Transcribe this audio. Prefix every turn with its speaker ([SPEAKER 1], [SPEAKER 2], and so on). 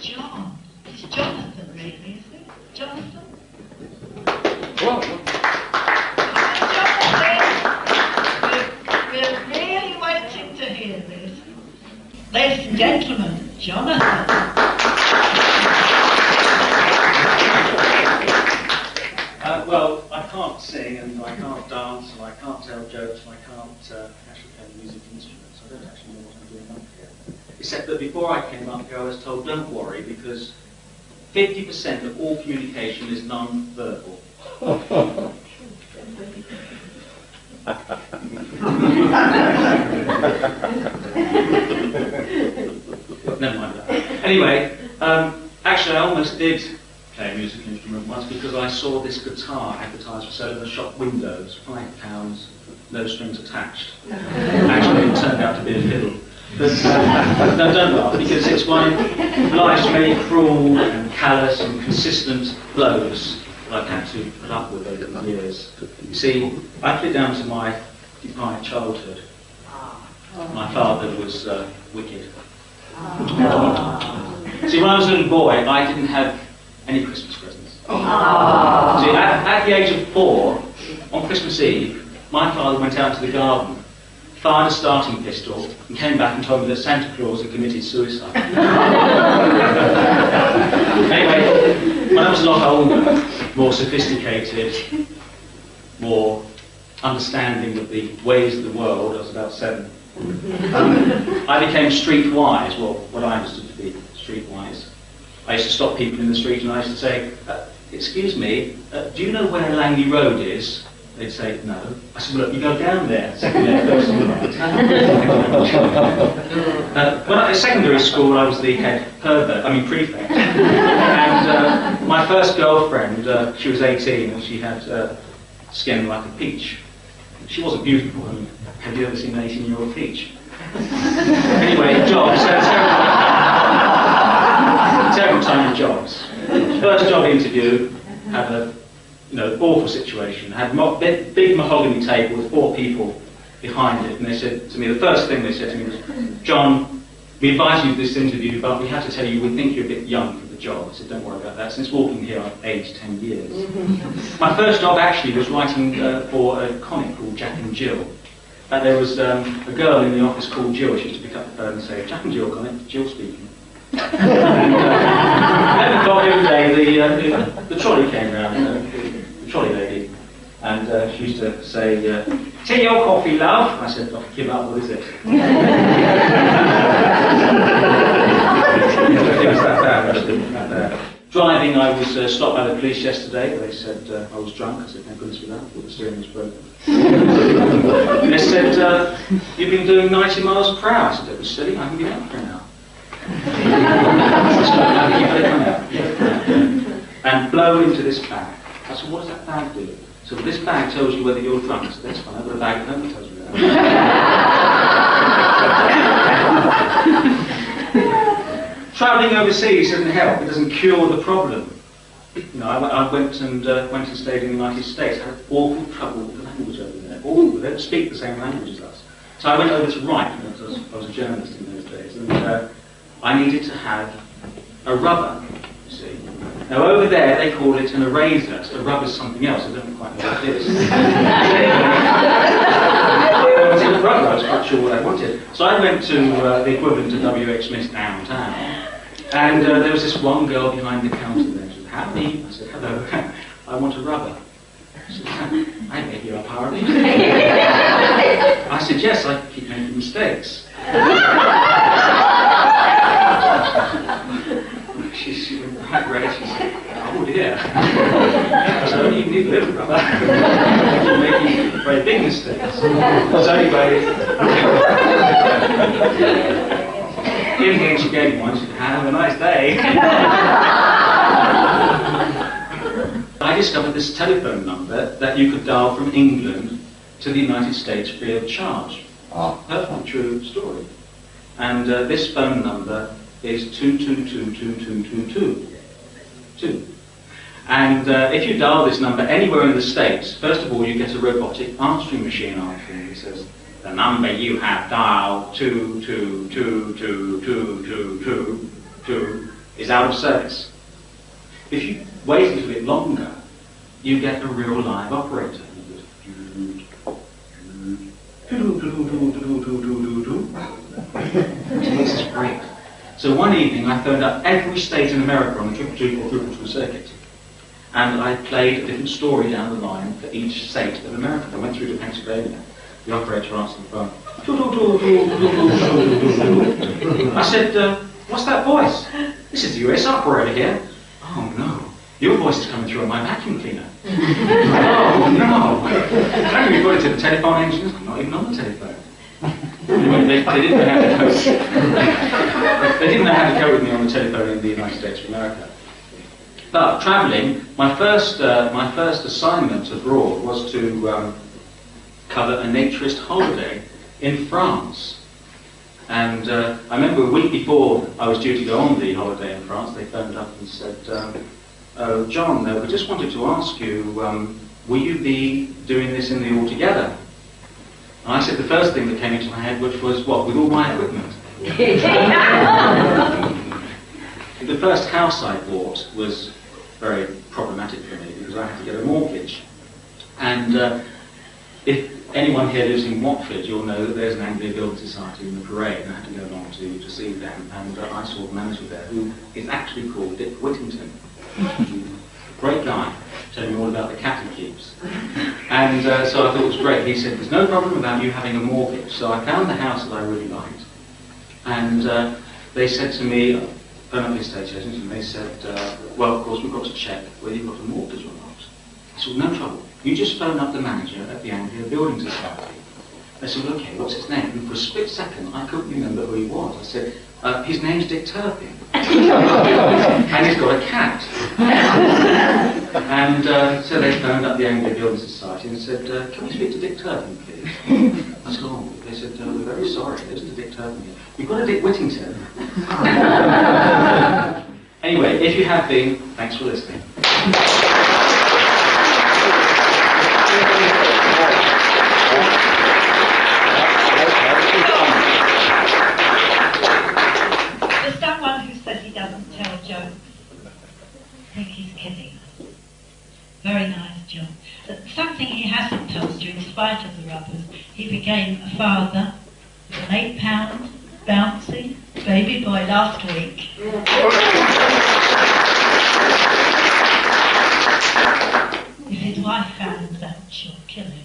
[SPEAKER 1] John. It's Jonathan, really, isn't it? Jonathan?
[SPEAKER 2] Well,
[SPEAKER 1] We're really waiting to hear this. Ladies and gentlemen, Jonathan.
[SPEAKER 3] Well, I can't sing, and I can't dance, and I can't tell jokes, and I can't actually play music instruments. I don't actually know what I'm doing up here. Except that before I came up here, I was told, don't worry, because 50% of all communication is non-verbal. Never mind that. Anyway, actually I almost did play a musical instrument once because I saw this guitar advertised for sale in the shop windows, £5, no strings attached. Actually it turned out to be a fiddle. But no, don't laugh, because it's one of life's many cruel and callous and consistent blows that I've had to put up with over the years. You see, I put it down to my deprived childhood. My father was wicked. See, when I was a little boy, I didn't have any Christmas presents. See, at the age of 4, on Christmas Eve, my father went out to the garden, fired a starting pistol, and came back and told me that Santa Claus had committed suicide. Anyway, when I was a lot older, more sophisticated, more understanding of the ways of the world, I was about 7, I became streetwise, well, what I understood to be streetwise. I used to stop people in the street and I used to say, excuse me, do you know where Langley Road is? They'd say, no. I said, well, look, you go down there, second left, first on the right. When I was at secondary school, I was the head prefect. And my first girlfriend, she was 18 and she had skin like a peach. She wasn't beautiful. I mean, have you ever seen an 18-year-old peach? Anyway, jobs. Terrible time in jobs. First job interview, had a awful situation. Had a big mahogany table with 4 people behind it, and they said to me, the first thing they said to me was, John, we invited you to this interview, but we have to tell you we think you're a bit young for the job. I said, don't worry about that. Since walking here, I've aged 10 years. My first job actually was writing for a comic called Jack and Jill. And there was a girl in the office called Jill. She used to pick up the phone and say, Jack and Jill comic, Jill speaking. And 11 o'clock every day, the trolley came round, the trolley lady, and she used to say, tea or coffee, love? I said, oh, give up, what is it? It was that bad. Driving, I was stopped by the police yesterday. They said I was drunk. I said, thank goodness for that. I thought the steering was broken. They said, you've been doing 90 miles per hour. I said, that was silly. I haven't been out for an hour. And blow into this bag. I said, what does that bag do? So this bag tells you whether you're drunk. I said, that's fine. I've got a bag at home that tells you that. Travelling overseas doesn't help. It doesn't cure the problem. I went and stayed in the United States. I had awful trouble with the language over there. They don't speak the same language as us. So I went over to write, because I was a journalist in those days, and I needed to have a rubber, you see. Now over there they call it an eraser, so a rubber's something else, I don't quite know what it is. I wanted a rubber, I was quite sure what I wanted. So I went to the equivalent of W.H. Smith's downtown, and there was this one girl behind the counter there. She said, howdy. I said, hello, I want a rubber. She said, I beg your pardon. I said, yes, I keep making mistakes. She went quite red. She said, oh dear. So you need a little rubber. You're making very big mistakes. So anyway, in the end she gave me one. She said, have a nice day. I discovered this telephone number that you could dial from England to the United States free of charge. Perfectly true story. And this phone number is 2222222. And if you dial this number anywhere in the States, first of all you get a robotic answering machine answering. It says, the number you have dialed 2222222 is out of service. If you wait a little bit longer, you get a real live operator. This is great. So one evening I phoned up every state in America on the 222 or 222 circuit, and I played a different story down the line for each state of America. I went through to Pennsylvania. The operator answered the phone. I said, what's that voice? This is the US operator here. Oh no, your voice is coming through on my vacuum cleaner. Oh no. How do we put it to the telephone engineers? I'm not even on the telephone. Anyway, they didn't know how to cope. They didn't know how to cope with me on the telephone in the United States of America. But travelling, my first assignment abroad was to cover a naturist holiday in France. And I remember a week before I was due to go on the holiday in France, they phoned up and said, John, we just wanted to ask you, will you be doing this in the All Together? And I said the first thing that came into my head, which was, what, with all my equipment? The first house I bought was very problematic for me because I had to get a mortgage. And if anyone here lives in Watford, you'll know that there's an 𝗙𝗦𝗐𝗑𝗗𝗬 in the parade, and I had to go along to see them. And I saw the manager there, who is actually called Dick Whittington. Great guy, telling me all about the cat he keeps. And so I thought it was great. He said, there's no problem about you having a mortgage. So I found the house that I really liked. And they said to me, phone up the estate agent, and they said, well, of course, we've got to check whether you've got a mortgage or not. I said, no trouble. You just phone up the manager at the 𝗙𝗦𝗐𝗑𝗗𝗬 Society. They said, well, okay, what's his name? And for a split second, I couldn't remember who he was. I said, his name's Dick Turpin. And he's got a cat. And so they phoned up the 𝗙𝗦𝗐𝗑𝗗𝗬 Society and said, can we speak to Dick Turpin, please? I said, oh, they said, we're very sorry, there's a Dick Turpin here. You've got a Dick Whittington. Anyway, if you have been, thanks for listening.
[SPEAKER 1] There's someone who said he doesn't tell jokes. I think he's kidding us. Very nice, John. But something he hasn't told you, in spite of the rubbers, he became a father with an 8-pound, bouncy baby boy last week. If his wife finds out, she'll kill him.